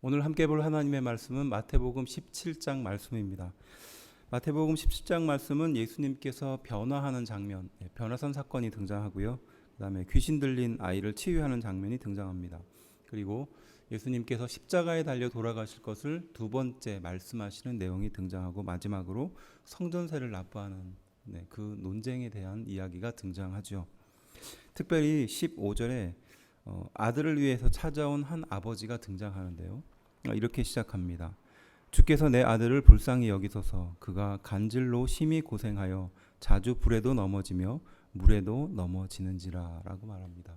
오늘 함께 볼 하나님의 말씀은 마태복음 17장 말씀입니다. 마태복음 17장 말씀은 예수님께서 변화하는 장면, 변화산 사건이 등장하고요. 그 다음에 귀신 들린 아이를 치유하는 장면이 등장합니다. 그리고 예수님께서 십자가에 달려 돌아가실 것을 두 번째 말씀하시는 내용이 등장하고, 마지막으로 성전세를 납부하는 그 논쟁에 대한 이야기가 등장하죠. 특별히 15절에 아들을 위해서 찾아온 한 아버지가 등장하는데요. 이렇게 시작합니다. 주께서 내 아들을 불쌍히 여기소서. 그가 간질로 심히 고생하여 자주 불에도 넘어지며 물에도 넘어지는지라 라고 말합니다.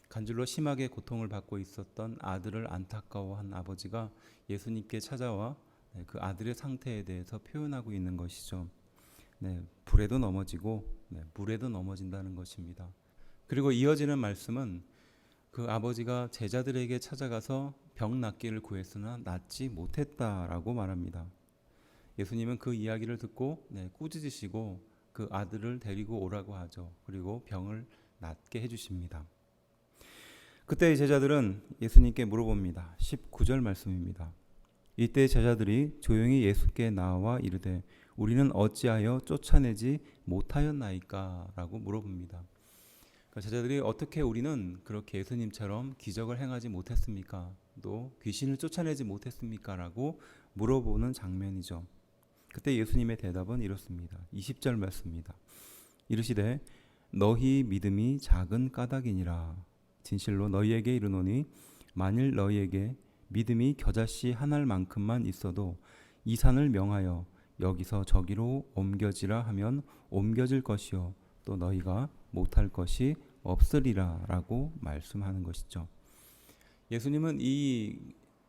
간질로 심하게 고통을 받고 있었던 아들을 안타까워한 아버지가 예수님께 찾아와 그 아들의 상태에 대해서 표현하고 있는 것이죠. 불에도 넘어지고 물에도 넘어진다는 것입니다. 그리고 이어지는 말씀은 그 아버지가 제자들에게 찾아가서 병 낫기를 구했으나 낫지 못했다라고 말합니다. 예수님은 그 이야기를 듣고 꾸짖으시고 그 아들을 데리고 오라고 하죠. 그리고 병을 낫게 해주십니다. 그때 제자들은 예수님께 물어봅니다. 19절 말씀입니다. 이때 제자들이 조용히 예수께 나와 이르되 우리는 어찌하여 쫓아내지 못하였나이까? 라고 물어봅니다. 제자들이 어떻게 우리는 그렇게 예수님처럼 기적을 행하지 못했습니까? 또 귀신을 쫓아내지 못했습니까? 라고 물어보는 장면이죠. 그때 예수님의 대답은 이렇습니다. 20절 말씀입니다. 이르시되 너희 믿음이 작은 까닭이니라. 진실로 너희에게 이르노니 만일 너희에게 믿음이 겨자씨 한 알만큼만 있어도 이 산을 명하여 여기서 저기로 옮겨지라 하면 옮겨질 것이요 또 너희가 못할 것이 없으리라 라고 말씀하는 것이죠. 예수님은 이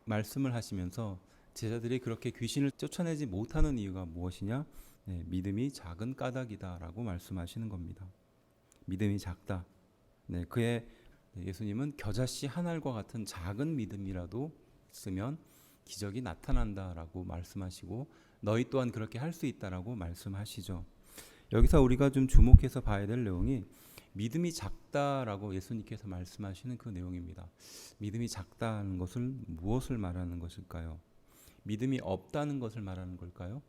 말씀을 하시면서 제자들이 그렇게 귀신을 쫓아내지 못하는 이유가 무엇이냐? 믿음이 작은 까닭이다 라고 말씀하시는 겁니다. 믿음이 작다. 예수님은 겨자씨 한 알과 같은 작은 믿음이라도 있으면 기적이 나타난다라고 말씀하시고 너희 또한 그렇게 할 수 있다라고 말씀하시죠. 여기서 우리가 좀 주목해서 봐야 될 내용이 믿음이 작다라고 예수님께서 말씀하시는 그 내용입니다. 믿음이 작다는 것을 무엇을 말하는 것일까요? 믿음이 없다는 것을 말하는 걸까요?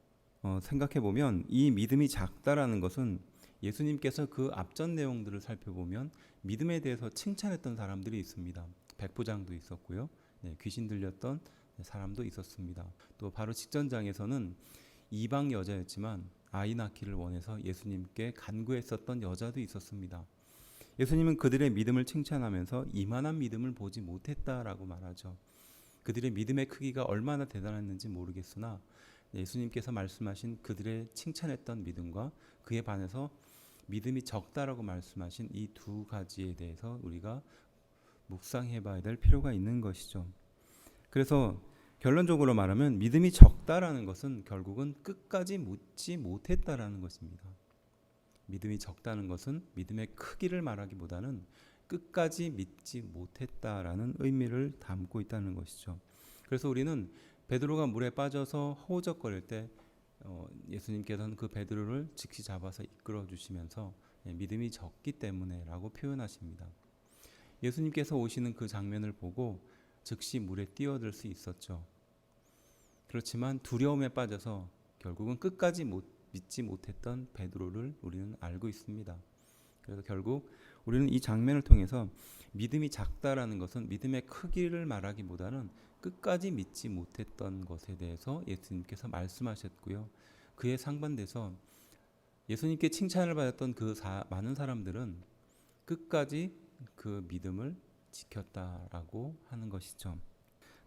생각해 보면 이 믿음이 작다라는 것은 예수님께서 그 앞전 내용들을 살펴보면 믿음에 대해서 칭찬했던 사람들이 있습니다. 백부장도 있었고요. 귀신 들렸던 사람도 있었습니다. 또 바로 직전장에서는 이방 여자였지만 아이 낳기를 원해서 예수님께 간구했었던 여자도 있었습니다. 예수님은 그들의 믿음을 칭찬하면서 이만한 믿음을 보지 못했다라고 말하죠. 그들의 믿음의 크기가 얼마나 대단했는지 모르겠으나 예수님께서 말씀하신 그들의 칭찬했던 믿음과 그에 반해서 믿음이 적다라고 말씀하신 이 두 가지에 대해서 우리가 묵상해 봐야 될 필요가 있는 것이죠. 그래서 결론적으로 말하면 믿음이 적다라는 것은 결국은 끝까지 묻지 못했다라는 것입니다. 믿음이 적다는 것은 믿음의 크기를 말하기보다는 끝까지 믿지 못했다라는 의미를 담고 있다는 것이죠. 그래서 우리는 베드로가 물에 빠져서 허우적거릴 때 예수님께서는 그 베드로를 즉시 잡아서 이끌어 주시면서 믿음이 적기 때문에라고 표현하십니다. 예수님께서 오시는 그 장면을 보고 즉시 물에 뛰어들 수 있었죠. 그렇지만 두려움에 빠져서 결국은 끝까지 믿지 못했던 베드로를 우리는 알고 있습니다. 그래서 결국 우리는 이 장면을 통해서 믿음이 작다라는 것은 믿음의 크기를 말하기보다는 끝까지 믿지 못했던 것에 대해서 예수님께서 말씀하셨고요. 그에 상반돼서 예수님께 칭찬을 받았던 그 많은 사람들은 끝까지 그 믿음을 지켰다라고 하는 것이죠.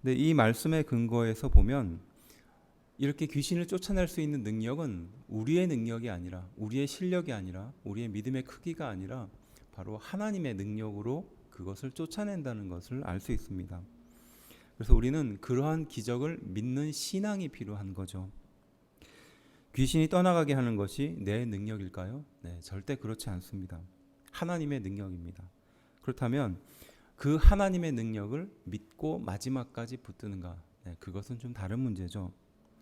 근데 이 말씀의 근거에서 보면 이렇게 귀신을 쫓아낼 수 있는 능력은 우리의 능력이 아니라 우리의 실력이 아니라 우리의 믿음의 크기가 아니라 바로 하나님의 능력으로 그것을 쫓아낸다는 것을 알 수 있습니다. 그래서 우리는 그러한 기적을 믿는 신앙이 필요한 거죠. 귀신이 떠나가게 하는 것이 내 능력일까요? 절대 그렇지 않습니다. 하나님의 능력입니다. 그렇다면 그 하나님의 능력을 믿고 마지막까지 붙드는가? 그것은 좀 다른 문제죠.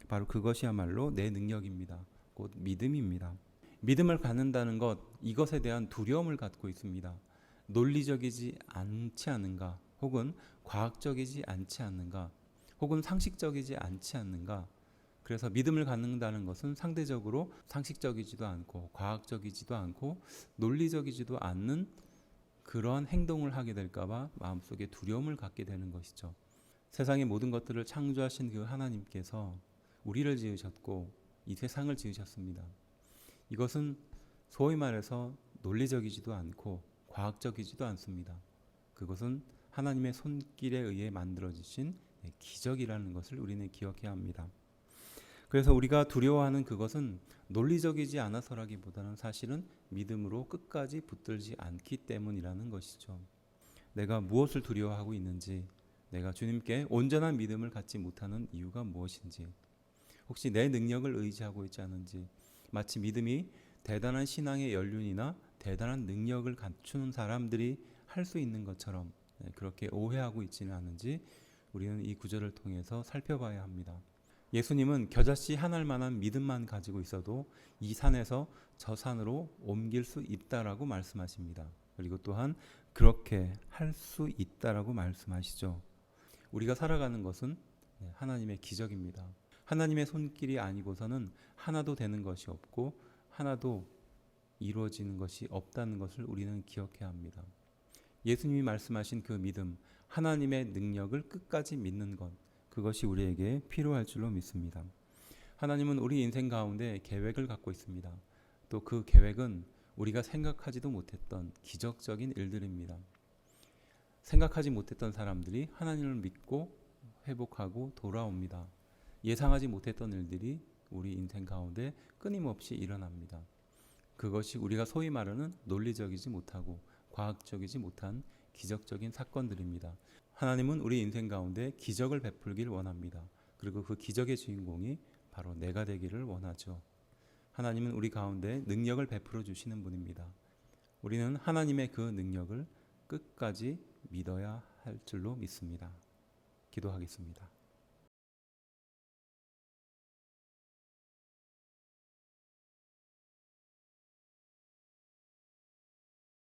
바로 그것이야말로 내 능력입니다. 곧 믿음입니다. 믿음을 갖는다는 것, 이것에 대한 두려움을 갖고 있습니다. 논리적이지 않지 않은가? 혹은 과학적이지 않지 않는가? 혹은 상식적이지 않지 않는가? 그래서 믿음을 갖는다는 것은 상대적으로 상식적이지도 않고 과학적이지도 않고 논리적이지도 않는 그러한 행동을 하게 될까봐 마음속에 두려움을 갖게 되는 것이죠. 세상의 모든 것들을 창조하신 그 하나님께서 우리를 지으셨고 이 세상을 지으셨습니다. 이것은 소위 말해서 논리적이지도 않고 과학적이지도 않습니다. 그것은 하나님의 손길에 의해 만들어지신 기적이라는 것을 우리는 기억해야 합니다. 그래서 우리가 두려워하는 그것은 논리적이지 않아서라기보다는 사실은 믿음으로 끝까지 붙들지 않기 때문이라는 것이죠. 내가 무엇을 두려워하고 있는지, 내가 주님께 온전한 믿음을 갖지 못하는 이유가 무엇인지, 혹시 내 능력을 의지하고 있지 않은지, 마치 믿음이 대단한 신앙의 연륜이나 대단한 능력을 갖추는 사람들이 할 수 있는 것처럼 그렇게 오해하고 있지는 않은지 우리는 이 구절을 통해서 살펴봐야 합니다. 예수님은 겨자씨 한 알만한 믿음만 가지고 있어도 이 산에서 저 산으로 옮길 수 있다라고 말씀하십니다. 그리고 또한 그렇게 할 수 있다라고 말씀하시죠. 우리가 살아가는 것은 하나님의 기적입니다. 하나님의 손길이 아니고서는 하나도 되는 것이 없고 하나도 이루어지는 것이 없다는 것을 우리는 기억해야 합니다. 예수님이 말씀하신 그 믿음, 하나님의 능력을 끝까지 믿는 것, 그것이 우리에게 필요할 줄로 믿습니다. 하나님은 우리 인생 가운데 계획을 갖고 있습니다. 또 그 계획은 우리가 생각하지도 못했던 기적적인 일들입니다. 생각하지 못했던 사람들이 하나님을 믿고 회복하고 돌아옵니다. 예상하지 못했던 일들이 우리 인생 가운데 끊임없이 일어납니다. 그것이 우리가 소위 말하는 논리적이지 못하고 과학적이지 못한 기적적인 사건들입니다. 하나님은 우리 인생 가운데 기적을 베풀길 원합니다. 그리고 그 기적의 주인공이 바로 내가 되기를 원하죠. 하나님은 우리 가운데 능력을 베풀어 주시는 분입니다. 우리는 하나님의 그 능력을 끝까지 믿어야 할 줄로 믿습니다. 기도하겠습니다.